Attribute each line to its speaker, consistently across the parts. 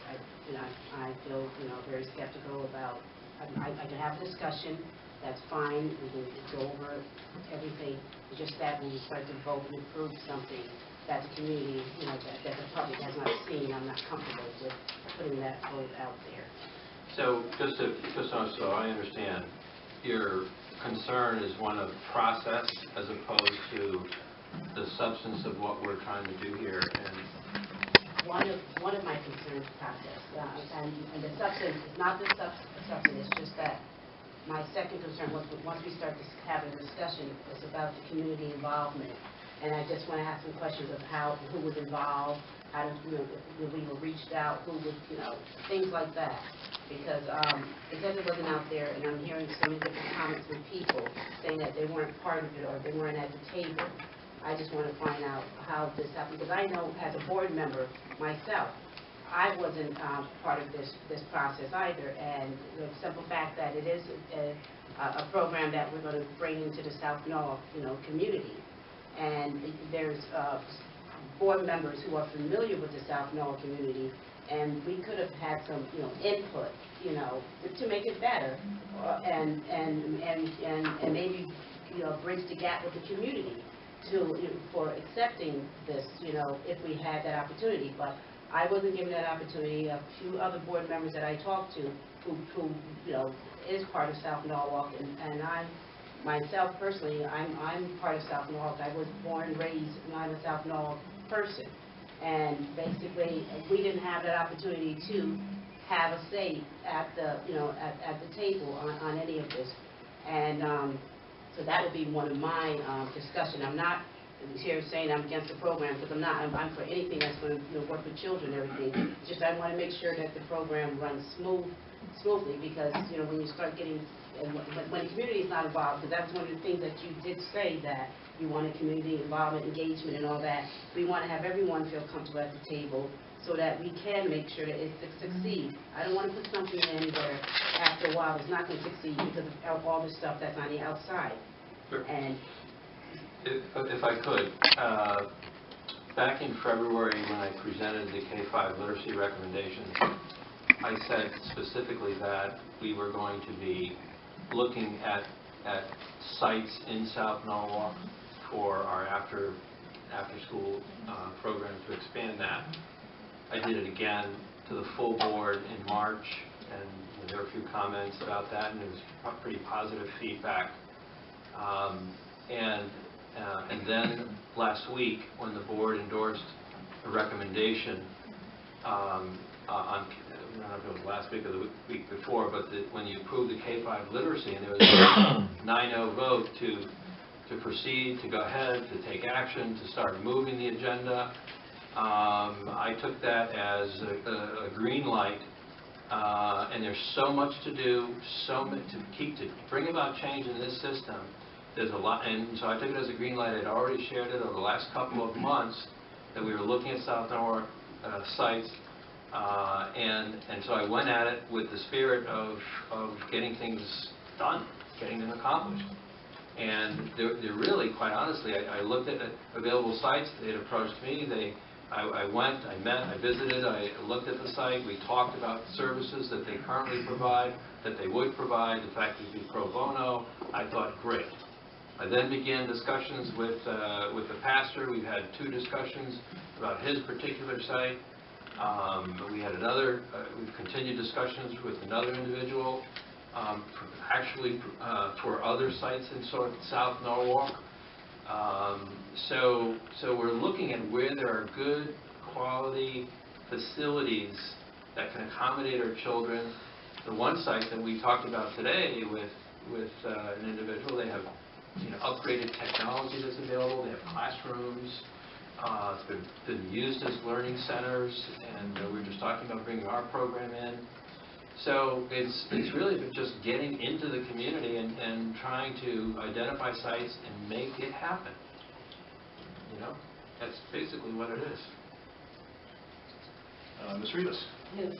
Speaker 1: I feel, very skeptical about. I can have a discussion. That's fine. We can go over everything. It's just that when we start to vote and approve something that the community, that the public has not seen, I'm not comfortable with putting that vote out there.
Speaker 2: So just so I understand, your concern is one of process as opposed to the substance of what we're trying to do here. And
Speaker 1: one of my concerns is process, and the substance is not the substance. It's just that my second concern was once we start to have a discussion, it's about the community involvement, and I just want to ask some questions of who was involved, how we were reached out, who was, things like that. Because it wasn't out there, and I'm hearing so many different comments from people saying that they weren't part of it or they weren't at the table. I just want to find out how this happened, because I know as a board member myself, I wasn't part of this process either, and the simple fact that it is a program that we're going to bring into the South Norwalk, community, and there's board members who are familiar with the South Norwalk community, and we could have had some, input, to make it better, and maybe, bridge the gap with the community for accepting this, if we had that opportunity. But I wasn't given that opportunity. A few other board members that I talked to, who is part of South Norwalk, and I myself personally, I'm part of South Norwalk. I was born and raised, and I'm a South Norwalk person. And basically, we didn't have that opportunity to have a say at the, at the table on any of this. And so that would be one of my discussion. I'm not here saying I'm against the program, because I'm not. I'm for anything that's going to work with children and everything. Just I want to make sure that the program runs smoothly, because when you start getting, when the community is not involved, because that was one of the things that you did say, that you wanted community involvement, engagement, and all that. We want to have everyone feel comfortable at the table, so that we can make sure that it succeeds. I don't want to put something in where after a while it's not going to succeed because of all the stuff that's on the outside.
Speaker 2: Sure.
Speaker 1: And
Speaker 2: if I could, back in February when I presented the K-5 literacy recommendations, I said specifically that we were going to be looking at sites in South Norwalk for our after-school program to expand that. I did it again to the full board in March, and there were a few comments about that, and it was pretty positive feedback. And then last week, when the board endorsed a recommendation on, I don't know if it was last week or the week before, but when you approved the K-5 literacy, and there was a 9-0 vote to proceed, to go ahead, to take action, to start moving the agenda. I took that as a green light, and there's so much to do, to bring about change in this system. There's a lot, and so I took it as a green light. I'd already shared it over the last couple of months that we were looking at South Norwalk sites, and so I went at it with the spirit of getting things done, getting them accomplished. And they're really, quite honestly, I looked at available sites. They had approached me. I went, I met, I visited, I looked at the site. We talked about the services that they currently provide, that they would provide, the fact that we do pro bono. I thought, great. I then began discussions with the pastor. We've had 2 discussions about his particular site. We had another, we've continued discussions with another individual, for other sites in South Norwalk. So we're looking at where there are good quality facilities that can accommodate our children. The one site that we talked about today with an individual, they have upgraded technology that's available. They have classrooms. It's been used as learning centers, and we were just talking about bringing our program in. So it's really just getting into the community and trying to identify sites and make it happen. That's basically what it is.
Speaker 3: Ms. Rivas.
Speaker 4: Yes.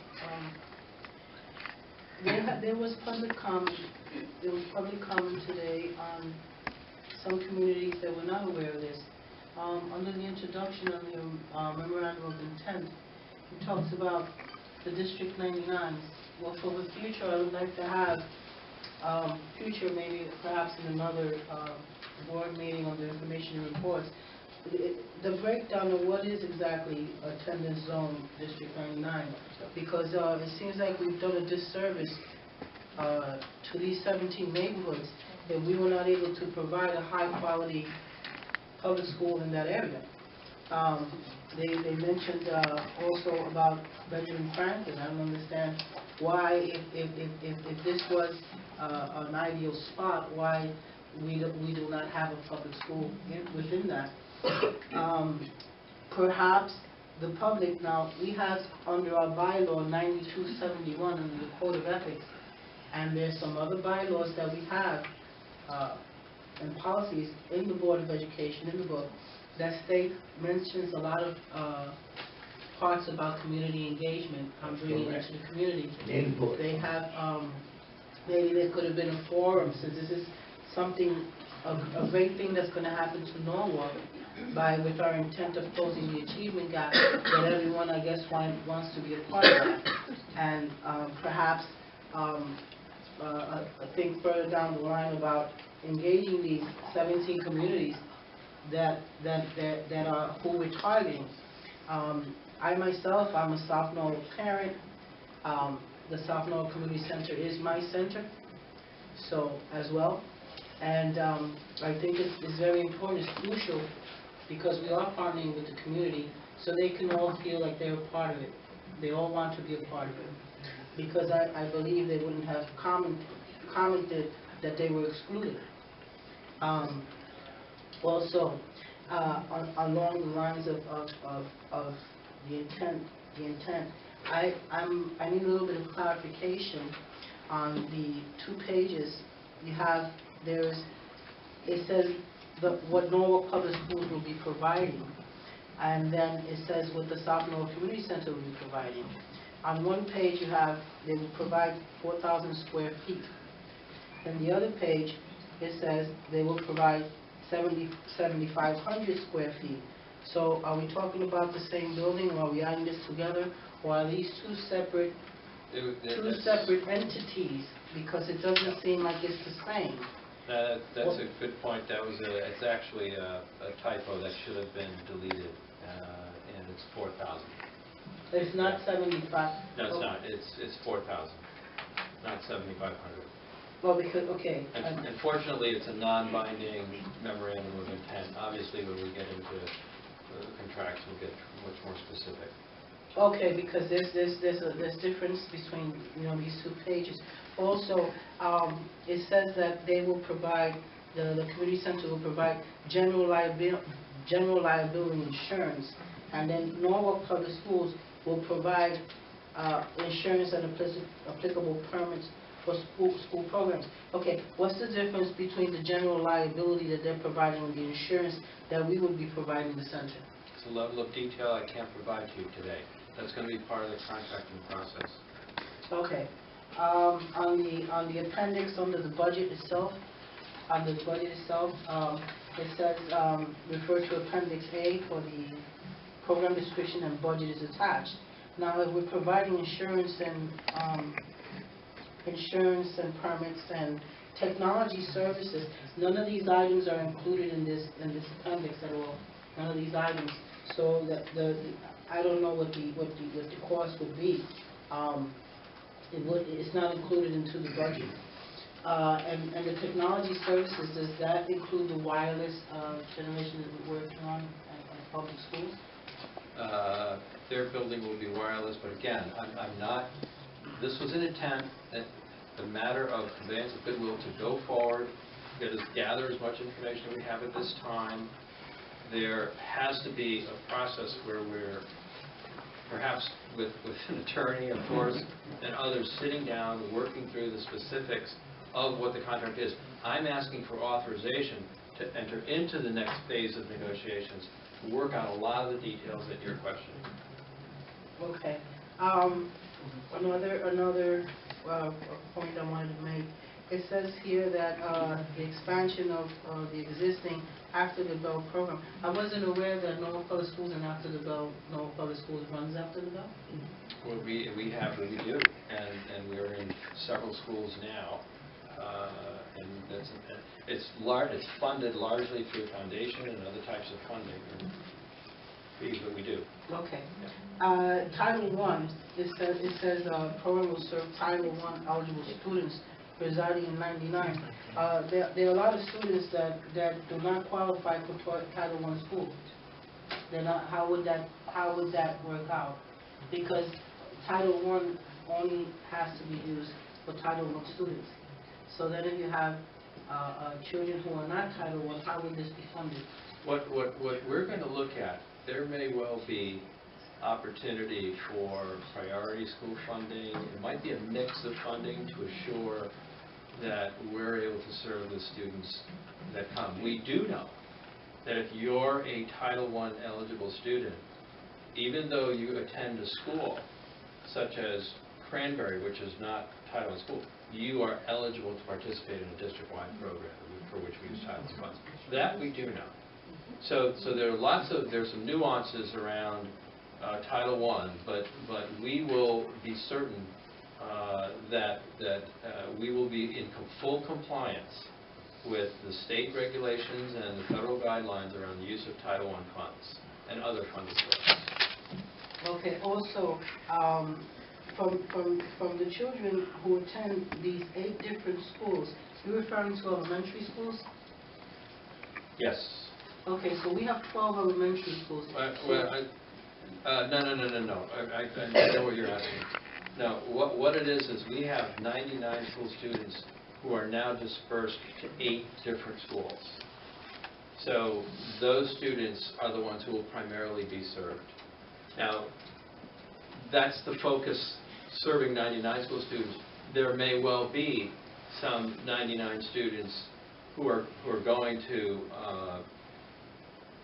Speaker 4: There was public comment. There was public comment today on some communities that were not aware of this. Under the introduction of the memorandum of intent, it talks about the District 99s. Well, for the future, I would like to have, future maybe perhaps in another board meeting on the information and reports, the breakdown of what is exactly attendance zone District 99, because it seems like we've done a disservice to these 17 neighborhoods if we were not able to provide a high-quality public school in that area. They mentioned also about Benjamin Franklin. I don't understand why, if this was an ideal spot, why we do not have a public school within that. Perhaps the public, now, we have under our bylaw 9271 under the Code of Ethics, and there's some other bylaws that we have and policies in the Board of Education, in the book, that mentions a lot of parts about community engagement, bringing into the community. They have, maybe there could have been a forum, since this is something, a great thing that's going to happen to Norwalk, with our intent of closing the achievement gap, that everyone, I guess, wants to be a part of that. And perhaps I think further down the line about engaging these 17 communities that are who we're targeting. I myself, I'm a South Norwalk parent. The South Norwalk Community Center is my center, so as well. And I think it's very important, it's crucial, because we are partnering with the community, so they can all feel like they're a part of it. They all want to be a part of it. Because I believe they wouldn't have commented that they were excluded. Also, along the lines of the intent, I need a little bit of clarification on the 2 pages you have. It says what Norwalk Public Schools will be providing, and then it says what the South Norwalk Community Center will be providing. On one page you have, they will provide 4,000 square feet. And the other page, it says they will provide 7,500 square feet. So are we talking about the same building, or are we adding this together, or are these two separate entities? Because it doesn't seem like it's the same.
Speaker 2: That's a good point. It's actually a typo that should have been deleted, and it's 4,000.
Speaker 4: It's not 75.
Speaker 2: No, it's not. It's 4,000, not 7,500.
Speaker 4: Well, because, okay.
Speaker 2: Unfortunately, it's a non-binding memorandum of intent. Obviously, when we get into the contracts, we'll get much more specific.
Speaker 4: Okay, because there's difference between these 2 pages. Also, it says that they will provide, the community center will provide general liability insurance, and then Norwalk Public Schools will provide insurance and applicable permits for school programs. Okay, what's the difference between the general liability that they're providing and the insurance that we would be providing the center?
Speaker 2: It's a level of detail I can't provide to you today. That's going to be part of the contracting process.
Speaker 4: Okay. On the appendix under the budget itself, it says refer to Appendix A for the program description, and budget is attached. Now, if we're providing insurance and permits and technology services, none of these items are included in this appendix at all. None of these items. So I don't know what the cost would be. It's not included into the budget. And the technology services, does that include the wireless generation that we're working on at public schools?
Speaker 2: Their building will be wireless, but again, I'm not. This was an attempt at the matter of conveyance of goodwill to go forward, gather as much information as we have at this time. There has to be a process where we're, perhaps with an attorney, of course, and others sitting down, working through the specifics of what the contract is. I'm asking for authorization to enter into the next phase of negotiations, to work out a lot of the details that you're questioning.
Speaker 4: Okay. Another point I wanted to make. It says here that the expansion of the existing After the Bell program. I wasn't aware that Norwalk Public Schools and After the Bell, Norwalk Public Schools runs After the Bell.
Speaker 2: Well, we do, and we're in several schools now, and it's funded largely through foundation and other types of funding and fees, but we do.
Speaker 4: Okay. Title I, it says program will serve Title I eligible students residing in 99. There are a lot of students that do not qualify for Title I school. They're not. How would that work out? Because Title I only has to be used for Title I students. So then if you have children who are not Title I, how would this be funded?
Speaker 2: What we're going to look at, there may well be opportunity for priority school funding. It might be a mix of funding to assure that we're able to serve the students that come. We do know that if you're a Title I eligible student, even though you attend a school such as Cranberry, which is not Title I school, you are eligible to participate in a district-wide program for which we use Title I funds. That we do know. So there are there's some nuances around Title I, but we will be certain that we will be in full compliance with the state regulations and the federal guidelines around the use of Title I funds and other funding sources.
Speaker 4: Okay. Also, from the children who attend these 8 different schools, you're referring to elementary schools?
Speaker 2: Yes.
Speaker 4: Okay, so we have 12 elementary schools.
Speaker 2: No. I know what you're asking. No, what it is we have 99 school students who are now dispersed to 8 different schools. So those students are the ones who will primarily be served. Now, that's the focus, serving 99 school students. There may well be some 99 students who are going to,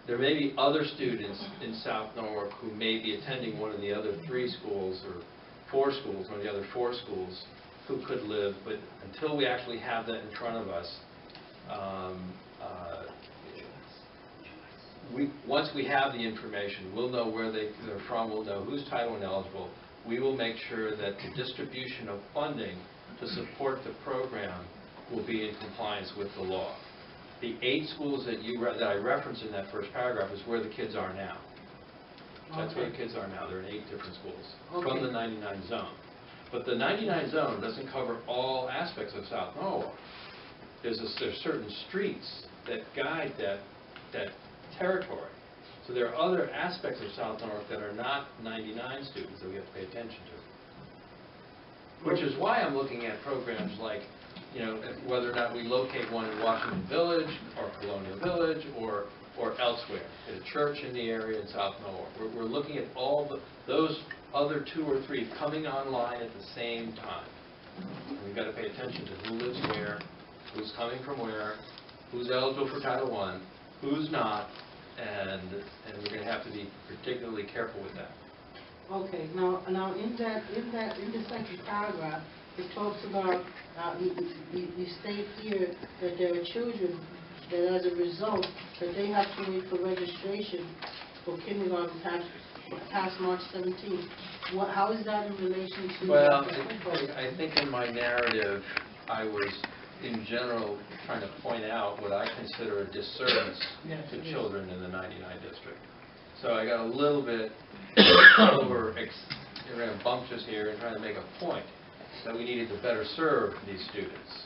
Speaker 2: there may be other students in South Norwalk who may be attending one of the other 3 schools or 4 schools, one of the other 4 schools, who could live, but until we actually have that in front of us, once we have the information, we'll know where they're from, we'll know who's Title I eligible. We will make sure that the distribution of funding to support the program will be in compliance with the law. The 8 schools that I referenced in that first paragraph is where the kids are now. That's where the kids are now. They're in 8 different schools from the 99 zone. But the 99 zone doesn't cover all aspects of South Norwalk. There's certain streets that guide that territory. So there are other aspects of South Norwalk that are not 99 students that we have to pay attention to. Which is why I'm looking at programs like, whether or not we locate one in Washington Village or Colonial Village or elsewhere, at a church in the area in South Norwalk. We're looking at all those other 2 or 3 coming online at the same time. And we've got to pay attention to who lives where, who's coming from where, who's eligible for Title I, who's not, and we're going to have to be particularly careful with that.
Speaker 4: Okay. Now in the second paragraph, it talks about you state here that there are children that, as a result, that they have to wait for registration for kindergarten past March 17th. How is that in relation to?
Speaker 2: Well, I think in my narrative, I was in general trying to point out what I consider a disservice to children in the 99 district. So I got a little bit bumptious here and trying to make a point that we needed to better serve these students.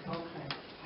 Speaker 4: Okay.